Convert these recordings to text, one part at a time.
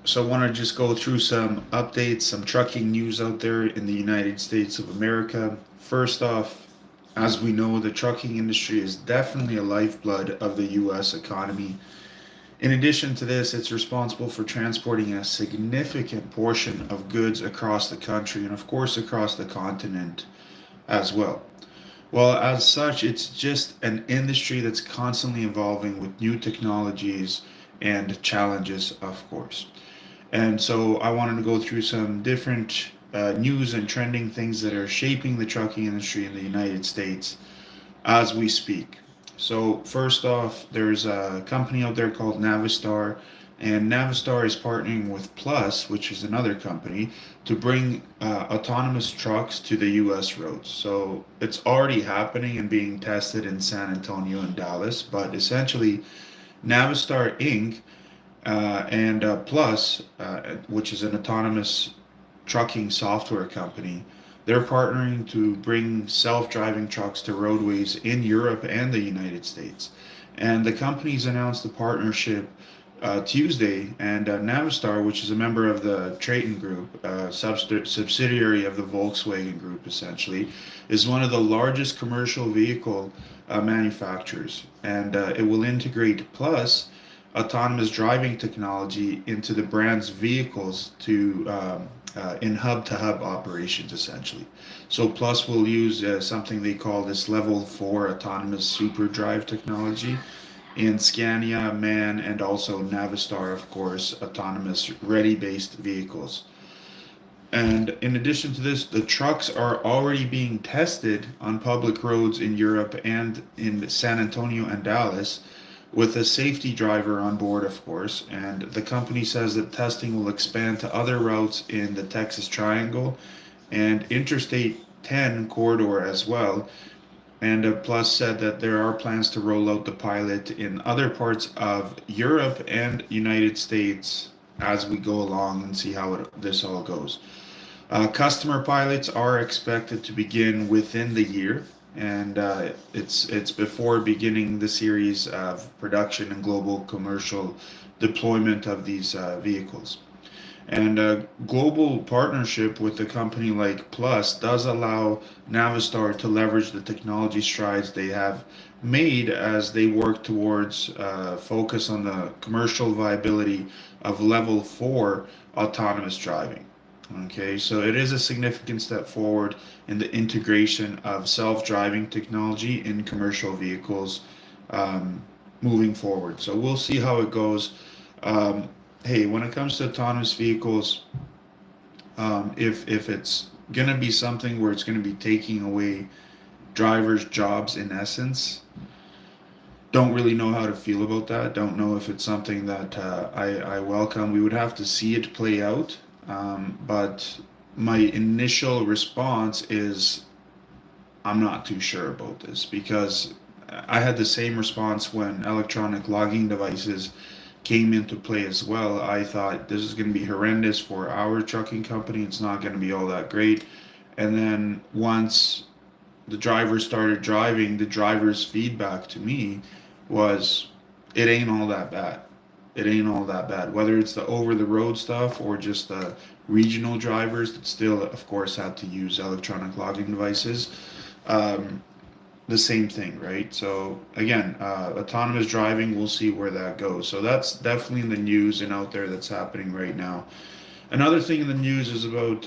So I want to just go through some updates, some trucking news out there in the United States of America. First off, as we know, the trucking industry is definitely a lifeblood of the US economy. In addition to this, it's responsible for transporting a significant portion of goods across the country and, of course, across the continent as well. Well, as such, it's just an industry that's constantly evolving with new technologies and challenges, of course. And so I wanted to go through some different news and trending things that are shaping the trucking industry in the United States as we speak. So, first off, there's a company out there called Navistar, and Navistar is partnering with Plus, which is another company, to bring autonomous trucks to the US roads. So, it's already happening and being tested in San Antonio and Dallas, but essentially, Navistar Inc. And Plus, which is an autonomous trucking software company, they're partnering to bring self-driving trucks to roadways in Europe and the United States. And the companies announced the partnership Tuesday, and Navistar, which is a member of the Traton Group, subsidiary of the Volkswagen Group, essentially, is one of the largest commercial vehicle manufacturers, and it will integrate Plus autonomous driving technology into the brand's vehicles to in hub to hub operations essentially. So Plus will use something they call this level 4 autonomous super drive technology in Scania, MAN, and also Navistar, of course, autonomous ready based vehicles. And in addition to this, the trucks are already being tested on public roads in Europe and in San Antonio and Dallas with a safety driver on board, of course. And the company says that testing will expand to other routes in the Texas Triangle and Interstate 10 corridor as well. And Plus said that there are plans to roll out the pilot in other parts of Europe and United States as we go along and see how this all goes. Customer pilots are expected to begin within the year, and it's before beginning the series of production and global commercial deployment of these vehicles. And a global partnership with a company like Plus does allow Navistar to leverage the technology strides they have made as they work towards focus on the commercial viability of level 4 autonomous driving. Okay, so it is a significant step forward in the integration of self-driving technology in commercial vehicles um, moving forward. So we'll see how it goes. Um, hey, when it comes to autonomous vehicles, if it's gonna be something where it's gonna be taking away drivers' jobs in essence, don't really know how to feel about that. Don't know if it's something that I welcome. We would have to see it play out. But my initial response is I'm not too sure about this because I had the same response when electronic logging devices came into play as well. I thought this is going to be horrendous for our trucking company. It's not going to be all that great. And then once the driver started driving, the driver's feedback to me was, it ain't all that bad. It ain't all that bad. Whether it's the over the road stuff or just the regional drivers that still, of course, have to use electronic logging devices, um, the same thing, right? So again, autonomous driving, we'll see where that goes. So that's definitely in the news and out there that's happening right now. Another thing in the news is about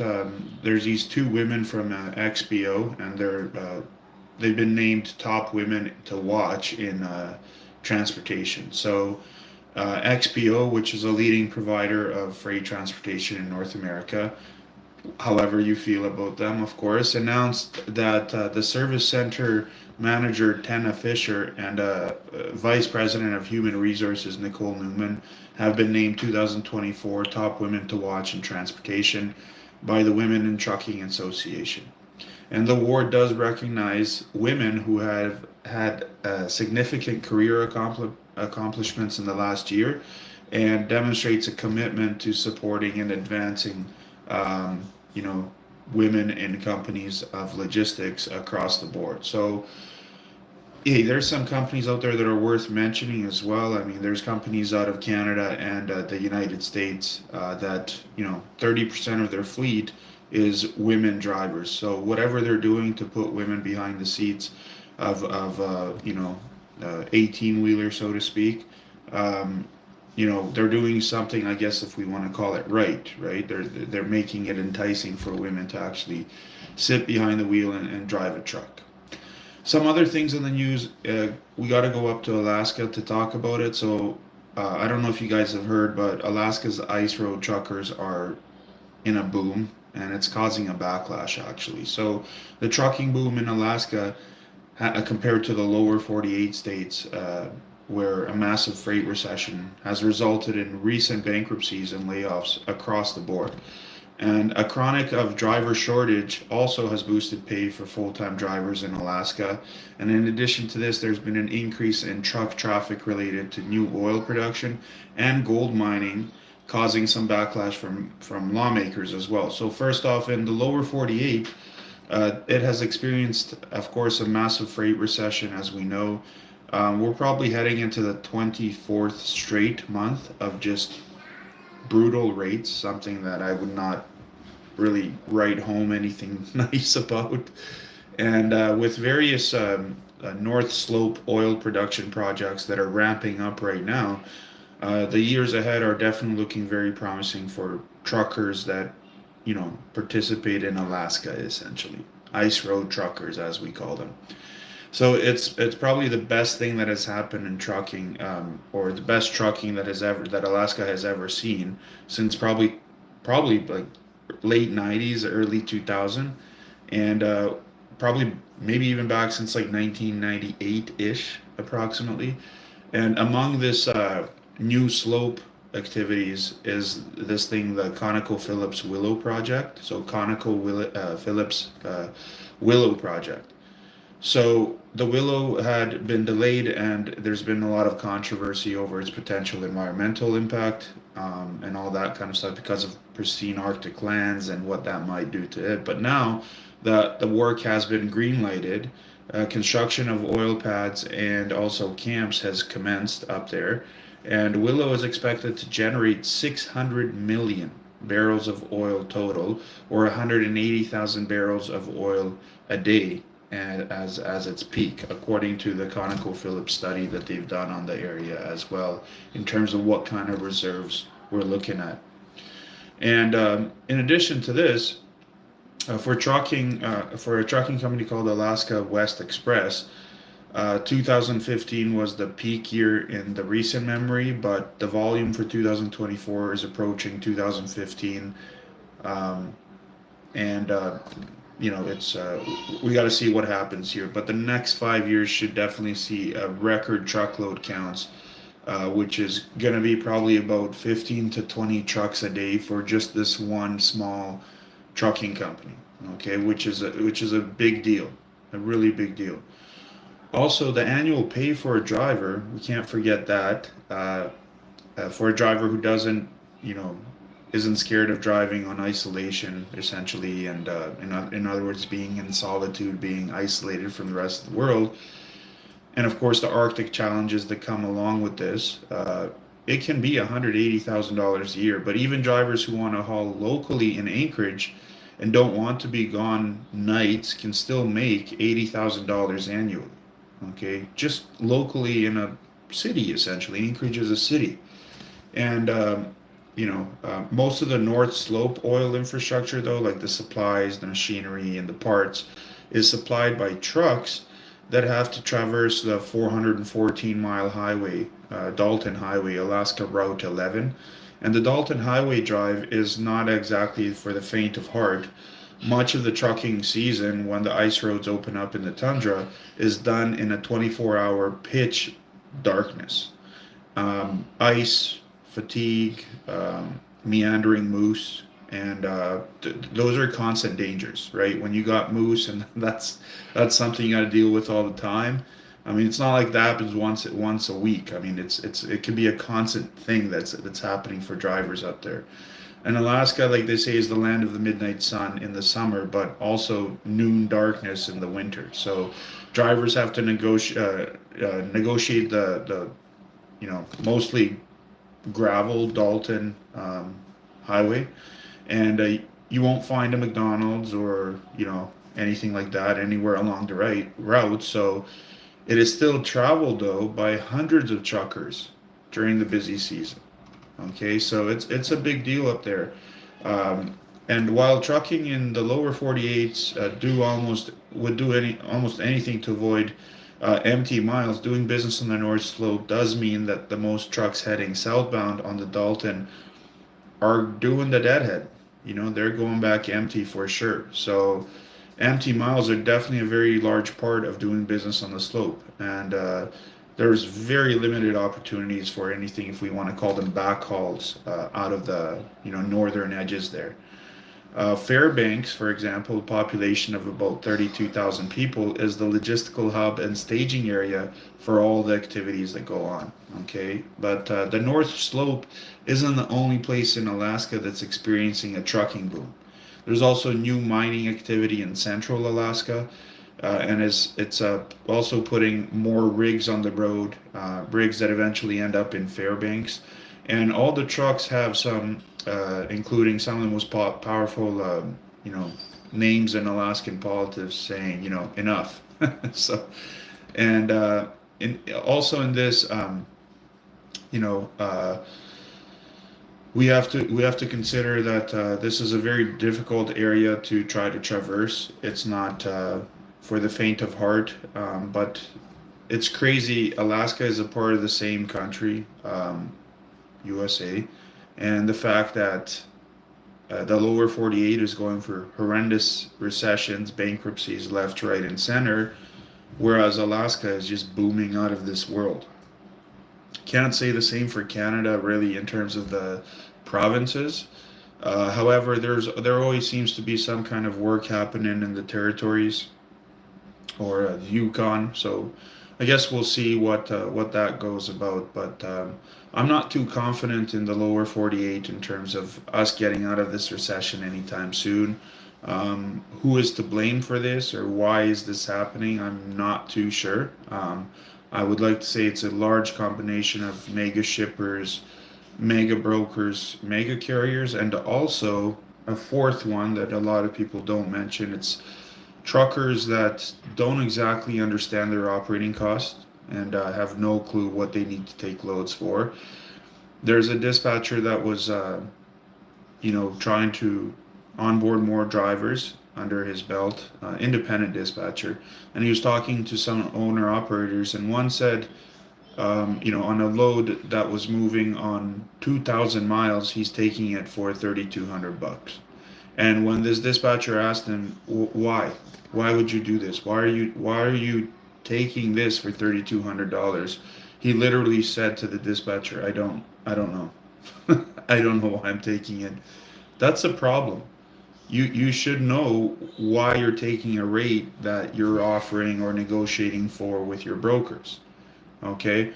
there's these two women from XPO, and they've been named top women to watch in transportation. So XPO, which is a leading provider of freight transportation in North America, however you feel about them, of course, announced that the service center manager Tana Fisher and vice president of human resources Nicole Newman have been named 2024 top women to watch in transportation by the Women in Trucking Association. And the award does recognize women who have had significant career accomplishments in the last year and demonstrates a commitment to supporting and advancing um, you know, women in companies of logistics across the board. So Hey, there's some companies out there that are worth mentioning as well. I mean, there's companies out of Canada and the United States that, 30% of their fleet is women drivers. So whatever they're doing to put women behind the seats of 18 wheeler, so to speak, um, they're doing something, I guess, if we want to call it right? They're making it enticing for women to actually sit behind the wheel and drive a truck. Some other things in the news, we got to go up to Alaska to talk about it. So I don't know if you guys have heard, but Alaska's ice road truckers are in a boom, and it's causing a backlash actually. So the trucking boom in Alaska, compared to the lower 48 states, where a massive freight recession has resulted in recent bankruptcies and layoffs across the board. And a chronic of driver shortage also has boosted pay for full-time drivers in Alaska. And in addition to this, there's been an increase in truck traffic related to new oil production and gold mining, causing some backlash from lawmakers as well. So first off, in the lower 48, it has experienced, of course, a massive freight recession, as we know. We're probably heading into the 24th straight month of just brutal rates, something that I would not really write home anything nice about. And with various North Slope oil production projects that are ramping up right now, the years ahead are definitely looking very promising for truckers that, participate in Alaska, essentially. Ice road truckers, as we call them. So it's probably the best thing that has happened in trucking, or the best trucking that Alaska has ever seen since probably like late '90s, early 2000, and probably maybe even back since like 1998 ish, approximately. And among this new slope activities is this thing, the ConocoPhillips Willow Project. So Phillips Willow Project. So the Willow had been delayed, and there's been a lot of controversy over its potential environmental impact, and all that kind of stuff because of pristine Arctic lands and what that might do to it. But now the work has been green-lighted. Construction of oil pads and also camps has commenced up there, and Willow is expected to generate 600 million barrels of oil total, or 180,000 barrels of oil a day, as its peak, according to the ConocoPhillips study that they've done on the area as well, in terms of what kind of reserves we're looking at. And in addition to this, for a trucking company called Alaska West Express, 2015 was the peak year in the recent memory, but the volume for 2024 is approaching 2015, and it's we got to see what happens here. But the next 5 years should definitely see a record truckload counts, which is going to be probably about 15 to 20 trucks a day for just this one small trucking company. Okay, which is a big deal, a really big deal. Also, the annual pay for a driver, we can't forget that. For a driver who doesn't, you know, isn't scared of driving on isolation, essentially, and in other words, being in solitude, being isolated from the rest of the world, and of course the Arctic challenges that come along with this, it can be $180,000 a year. But even drivers who want to haul locally in Anchorage and don't want to be gone nights can still make $80,000 annually. Okay, just locally in a city, essentially. Anchorage is a city, and most of the North Slope oil infrastructure, though, like the supplies, the machinery, and the parts, is supplied by trucks that have to traverse the 414-mile highway, Dalton Highway, Alaska Route 11. And the Dalton Highway drive is not exactly for the faint of heart. Much of the trucking season, when the ice roads open up in the tundra, is done in a 24-hour pitch darkness. Ice, fatigue, meandering moose, and those are constant dangers, right? When you got moose, and that's something you got to deal with all the time. I mean, it's not like that happens once a week. I mean, it can be a constant thing that's happening for drivers up there. And Alaska, like they say, is the land of the midnight sun in the summer, but also noon darkness in the winter. So drivers have to negotiate the mostly gravel Dalton highway, and you won't find a McDonald's or anything like that anywhere along the right route. So it is still traveled though by hundreds of truckers during the busy season. Okay, so it's a big deal up there. And while trucking in the lower 48s would do almost anything to avoid empty miles, doing business on the North Slope does mean that the most trucks heading southbound on the Dalton are doing the deadhead. They're going back empty for sure. So empty miles are definitely a very large part of doing business on the slope, and there's very limited opportunities for anything, if we want to call them backhauls, out of the northern edges there. Fairbanks, for example, a population of about 32,000 people, is the logistical hub and staging area for all the activities that go on. Okay, but the North Slope isn't the only place in Alaska that's experiencing a trucking boom. There's also new mining activity in central Alaska, and it's also putting more rigs on the road, rigs that eventually end up in Fairbanks. And all the trucks have some, including some of the most powerful, names in Alaskan politics saying, enough. So, and also in this, you know, uh, we have to consider that this is a very difficult area to try to traverse. It's not for the faint of heart, but it's crazy. Alaska is a part of the same country, USA, and the fact that the lower 48 is going for horrendous recessions, bankruptcies left, right, and center, whereas Alaska is just booming out of this world. Can't say the same for Canada, really, in terms of the provinces. However, there always seems to be some kind of work happening in the territories or the Yukon. So I guess we'll see what that goes about. But I'm not too confident in the lower 48 in terms of us getting out of this recession anytime soon. Who is to blame for this, or why is this happening? I'm not too sure. I would like to say it's a large combination of mega shippers, mega brokers, mega carriers, and also a fourth one that a lot of people don't mention. It's truckers that don't exactly understand their operating cost and have no clue what they need to take loads for. There's a dispatcher that was, trying to onboard more drivers under his belt, independent dispatcher, and he was talking to some owner operators, and one said, on a load that was moving on 2,000 miles, he's taking it for $3,200. And when this dispatcher asked him, why would you do this? Why are you taking this for $3,200? He literally said to the dispatcher, I don't know. I don't know why I'm taking it. That's a problem. You should know why you're taking a rate that you're offering or negotiating for with your brokers. Okay,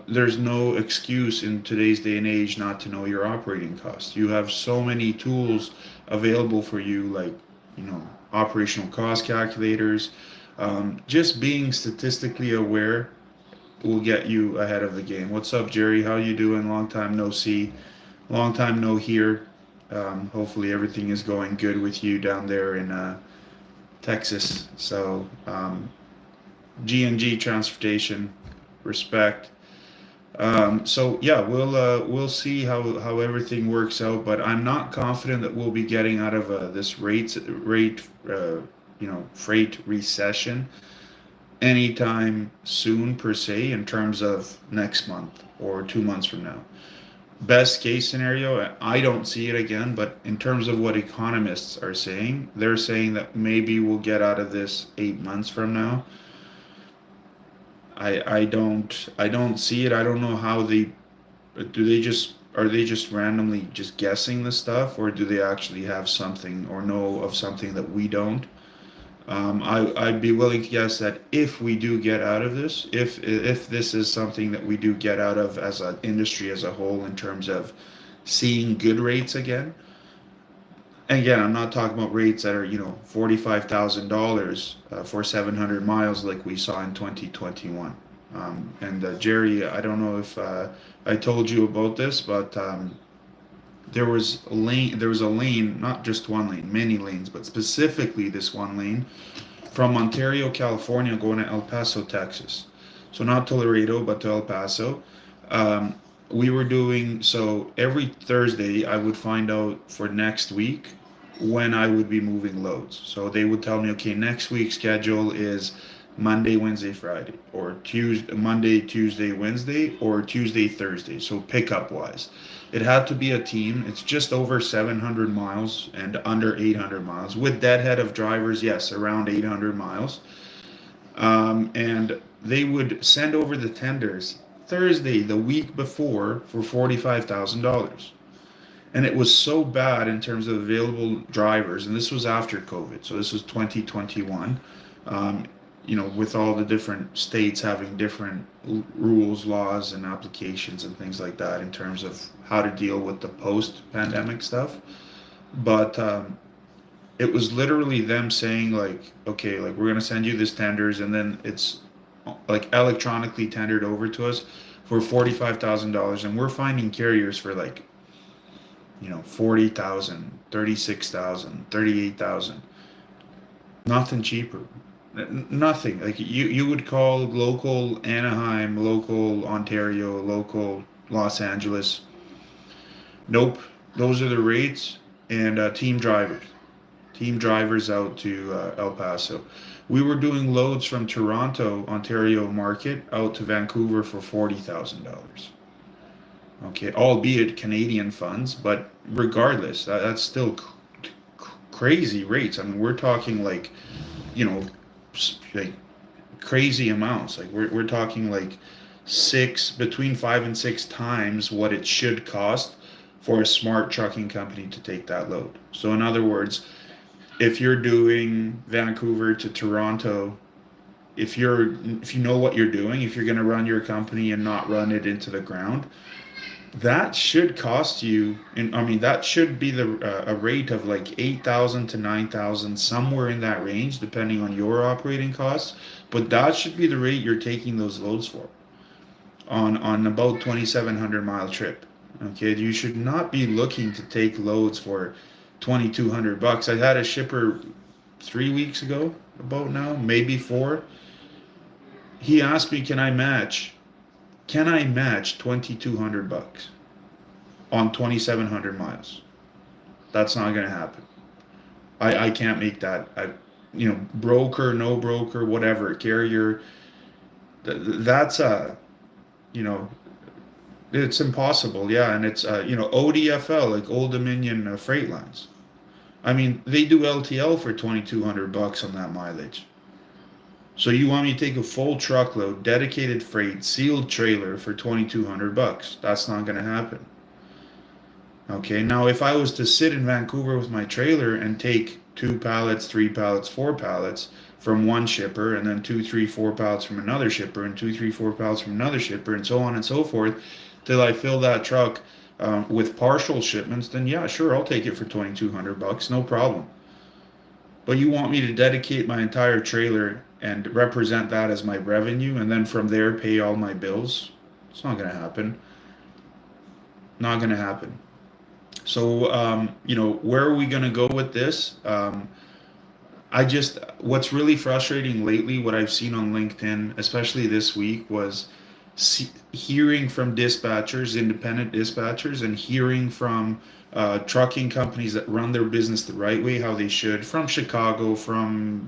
there's no excuse in today's day and age not to know your operating costs. You have so many tools available for you, like operational cost calculators. Just being statistically aware will get you ahead of the game. What's up, Jerry? How you doing? Long time no see, long time no hear. Hopefully everything is going good with you down there in Texas. So G&G Transportation, respect. So yeah, we'll see how everything works out, but I'm not confident that we'll be getting out of this freight recession anytime soon per se, in terms of next month or 2 months from now. Best case scenario, I don't see it again, but in terms of what economists are saying, they're saying that maybe we'll get out of this 8 months from now. I don't see it. I don't know how are they just randomly just guessing the stuff, or do they actually have something or know of something that we don't? I'd be willing to guess that if we do get out of this, if this is something that we do get out of as an industry as a whole, in terms of seeing good rates again. And again, I'm not talking about rates that are, $45,000 for 700 miles like we saw in 2021. And Jerry, I don't know if I told you about this, but there was a lane, not just one lane, many lanes, but specifically this one lane from Ontario, California, going to El Paso, Texas. So not to Laredo, but to El Paso. Um, we were doing so every Thursday. I would find out for next week when I would be moving loads. So they would tell me, okay, next week's schedule is Monday, Wednesday, Friday, or Tuesday, Monday, Tuesday, Wednesday, or Tuesday, Thursday. So pickup wise, it had to be a team. It's just over 700 miles and under 800 miles with deadhead of drivers. Yes, around 800 miles. And they would send over the tenders Thursday, the week before, for $45,000. And it was so bad in terms of available drivers, and this was after COVID, so this was 2021. Um, with all the different states having different rules, laws, and applications and things like that in terms of how to deal with the post-pandemic stuff. But it was literally them saying like, okay, like we're gonna send you this tenders, and then it's like electronically tendered over to us for $45,000, and we're finding carriers for like 40,000, 36,000, 38,000. Nothing cheaper. Nothing. Like you would call local Anaheim, local Ontario, local Los Angeles. Nope. Those are the rates. And team drivers out to El Paso. We were doing loads from Toronto, Ontario market out to Vancouver for $40,000. Okay, albeit Canadian funds, but regardless, that's still crazy rates. I mean, we're talking like, like crazy amounts. Like we're talking like between 5 and 6 times what it should cost for a smart trucking company to take that load. So in other words, if you're doing Vancouver to Toronto, if you know what you're doing, if you're going to run your company and not run it into the ground, that should cost you, and I mean that should be a rate of like 8,000 to 9,000, somewhere in that range, depending on your operating costs. But that should be the rate you're taking those loads for on about 2,700 mile trip. Okay, you should not be looking to take loads for $2,200. I had a shipper 3 weeks ago, about now, maybe 4. He asked me, can I match 2,200 bucks on 2,700 miles? That's not going to happen. I can't make that. Broker, no broker, whatever, carrier, that's it's impossible. Yeah. And it's ODFL, like Old Dominion Freight Lines. I mean, they do LTL for 2,200 bucks on that mileage. So you want me to take a full truckload, dedicated freight, sealed trailer for 2,200 bucks? That's not going to happen. Okay, now if I was to sit in Vancouver with my trailer and take 2 pallets, 3 pallets, 4 pallets from one shipper, and then 2, 3, 4 pallets from another shipper, and 2, 3, 4 pallets from another shipper, and so on and so forth, till I fill that truck with partial shipments, then yeah, sure, I'll take it for 2,200 bucks, no problem. But you want me to dedicate my entire trailer and represent that as my revenue, and then from there pay all my bills? It's not going to happen. Not going to happen. So, where are we going to go with this? What's really frustrating lately, what I've seen on LinkedIn, especially this week, was hearing from dispatchers, independent dispatchers, and hearing from trucking companies that run their business the right way, how they should, from Chicago, from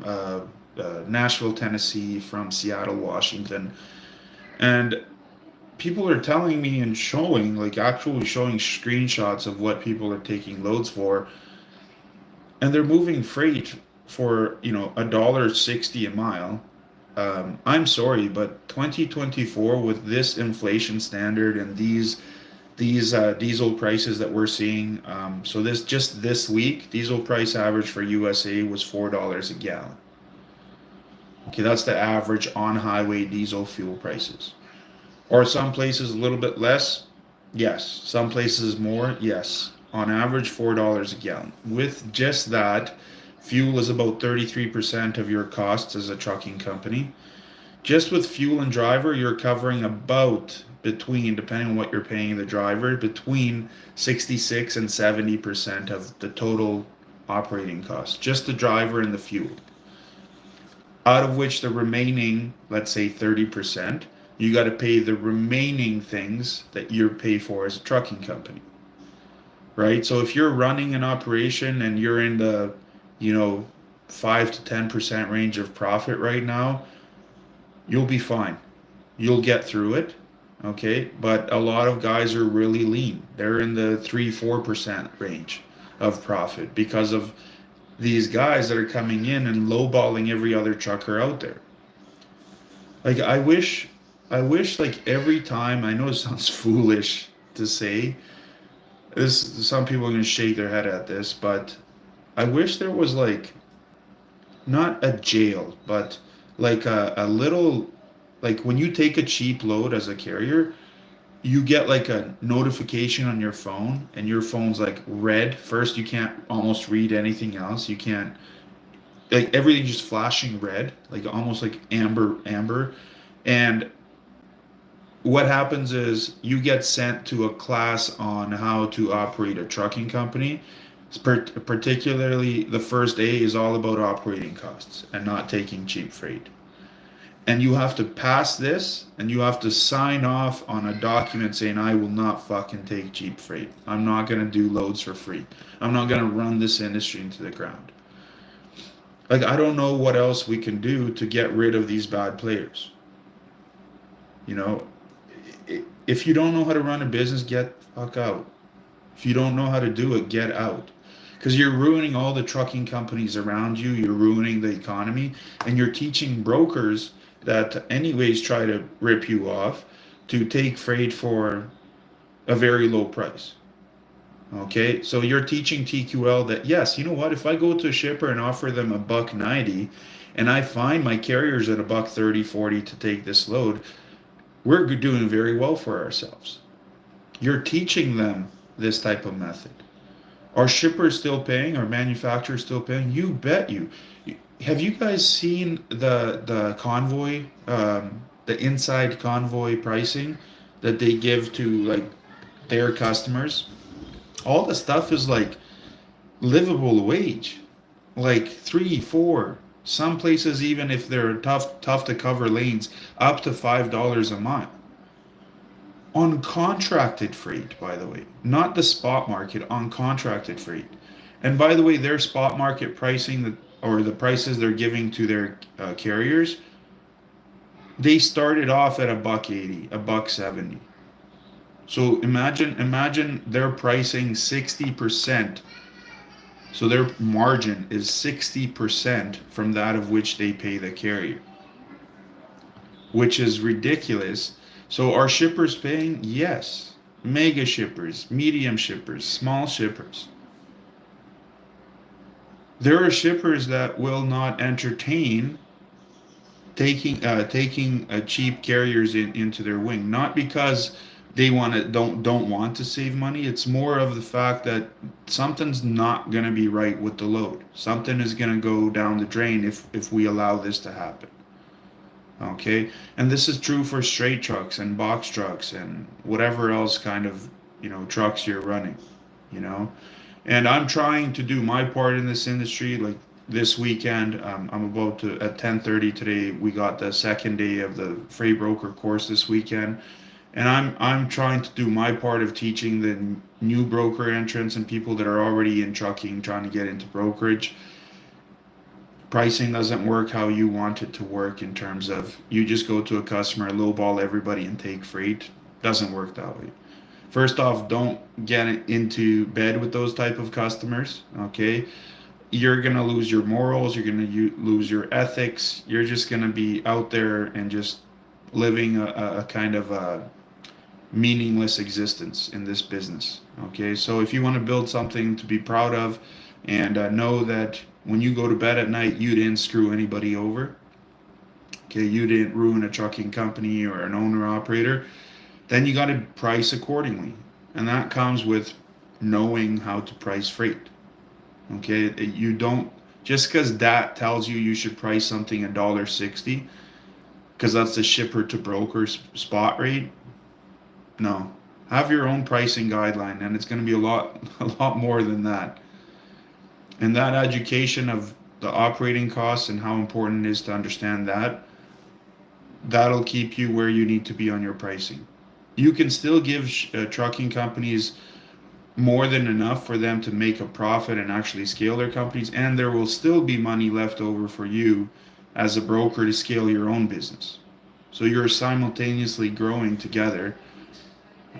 Nashville, Tennessee, from Seattle, Washington. And people are telling me and actually showing screenshots of what people are taking loads for. And they're moving freight for, $1.60 a mile. I'm sorry, but 2024, with this inflation standard and these diesel prices that we're seeing, so this week, diesel price average for USA was $4 a gallon. Okay, that's the average on highway diesel fuel prices. Or some places a little bit less, Yes. Some places more. Yes. On average, $4 a gallon. With just that, fuel is about 33% of your costs as a trucking company. Just with fuel and driver, you're covering about between, depending on what you're paying the driver, between 66 and 70% of the total operating cost. Just the driver and the fuel. Out of which the remaining, let's say 30%, you got to pay the remaining things that you pay for as a trucking company, right? So if you're running an operation and you're in the, you know, 5 to 10% range of profit right now, you'll be fine. You'll get through it, okay? But a lot of guys are really lean. They're in the 3-4% range of profit because of these guys that are coming in and lowballing every other trucker out there. Like I wish like every time, I know it sounds foolish to say this, some people are gonna shake their head at this, but I wish there was like not a jail, but like a little, like when you take a cheap load as a carrier, you get like a notification on your phone and your phone's like red. First, you can't almost read anything else. You can't, like everything just flashing red, like almost like amber. And what happens is you get sent to a class on how to operate a trucking company. Particularly, the first A is all about operating costs and not taking cheap freight. And you have to pass this and you have to sign off on a document saying, I will not fucking take cheap freight. I'm not going to do loads for free. I'm not going to run this industry into the ground. Like, I don't know what else we can do to get rid of these bad players. You know, if you don't know how to run a business, get the fuck out. If you don't know how to do it, get out. Because you're ruining all the trucking companies around you, you're ruining the economy, and you're teaching brokers that, anyways, try to rip you off to take freight for a very low price. Okay, so you're teaching TQL that, yes, you know what, if I go to a shipper and offer them $1.90 and I find my carriers at $1.30, 40 to take this load, we're doing very well for ourselves. You're teaching them this type of method. Are shippers still paying? Are manufacturers still paying? You bet you. Have you guys seen the convoy, the inside convoy pricing that they give to like their customers? All the stuff is like livable wage, like 3, 4. Some places, even if they're tough to cover lanes, up to $5 a mile. On contracted freight, by the way, not the spot market, on contracted freight. And by the way, their spot market pricing, or the prices they're giving to their carriers, they started off at $1.80, $1.70. So imagine they're pricing 60%. So their margin is 60% from that of which they pay the carrier, which is ridiculous. So are shippers paying? Yes. Mega shippers, medium shippers, small shippers. There are shippers that will not entertain taking cheap carriers into their wing, not because they don't want to save money. It's more of the fact that something's not going to be right with the load. Something is going to go down the drain if we allow this to happen. Okay, and this is true for straight trucks and box trucks and whatever else kind of, trucks you're running, you know. And I'm trying to do my part in this industry. Like this weekend, I'm about to, at 10:30 today, we got the second day of the freight broker course this weekend, and I'm trying to do my part of teaching the new broker entrants and people that are already in trucking trying to get into brokerage. Pricing doesn't work how you want it to work, in terms of you just go to a customer, lowball everybody and take freight. Doesn't work that way. First off, don't get into bed with those type of customers. Okay, you're gonna lose your morals, you're gonna lose your ethics, you're just gonna be out there and just living a kind of a meaningless existence in this business. Okay, so if you want to build something to be proud of, and know that when you go to bed at night, you didn't screw anybody over. Okay, you didn't ruin a trucking company or an owner operator. then you got to price accordingly. And that comes with knowing how to price freight. Okay, you don't, just because that tells you you should price something $1.60 because that's the shipper to broker spot rate. No, have your own pricing guideline, and it's going to be a lot more than that. And that education of the operating costs and how important it is to understand that, that'll keep you where you need to be on your pricing. You can still give trucking companies more than enough for them to make a profit and actually scale their companies, and there will still be money left over for you as a broker to scale your own business. So you're simultaneously growing together,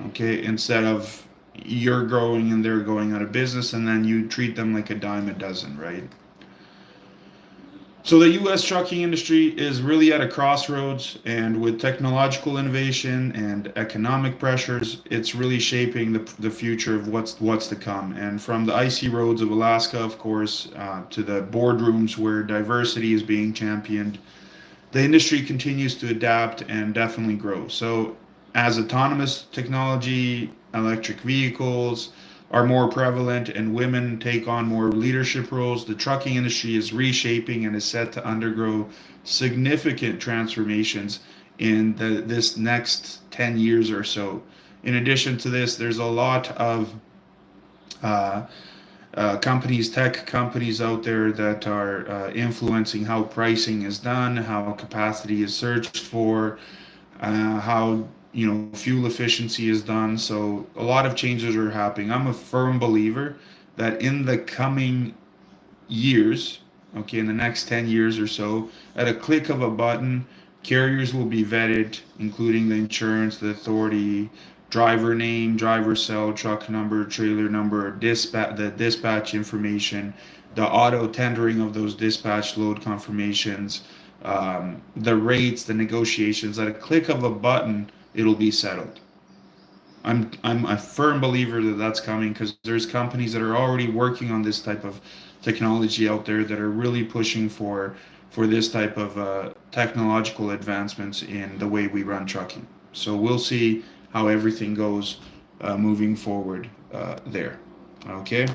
okay, instead of you're growing and they're going out of business and then you treat them like a dime a dozen, right? So the US trucking industry is really at a crossroads, and with technological innovation and economic pressures, it's really shaping the future of what's to come. And from the icy roads of Alaska, of course, to the boardrooms where diversity is being championed, the industry continues to adapt and definitely grow. So as autonomous technology, electric vehicles are more prevalent and women take on more leadership roles, the trucking industry is reshaping and is set to undergo significant transformations in this next 10 years or so. In addition to this, there's a lot of uh, companies, tech companies out there that are influencing how pricing is done, how capacity is searched for, how fuel efficiency is done. So a lot of changes are happening. I'm a firm believer that in the coming years, okay, in the next 10 years or so, at a click of a button, carriers will be vetted, including the insurance, the authority, driver name, driver cell, truck number, trailer number, the dispatch information, the auto tendering of those dispatch load confirmations, the rates, the negotiations. At a click of a button, it'll be settled. I'm a firm believer that that's coming because there's companies that are already working on this type of technology out there that are really pushing for this type of technological advancements in the way we run trucking. So we'll see how everything goes moving forward there. Okay.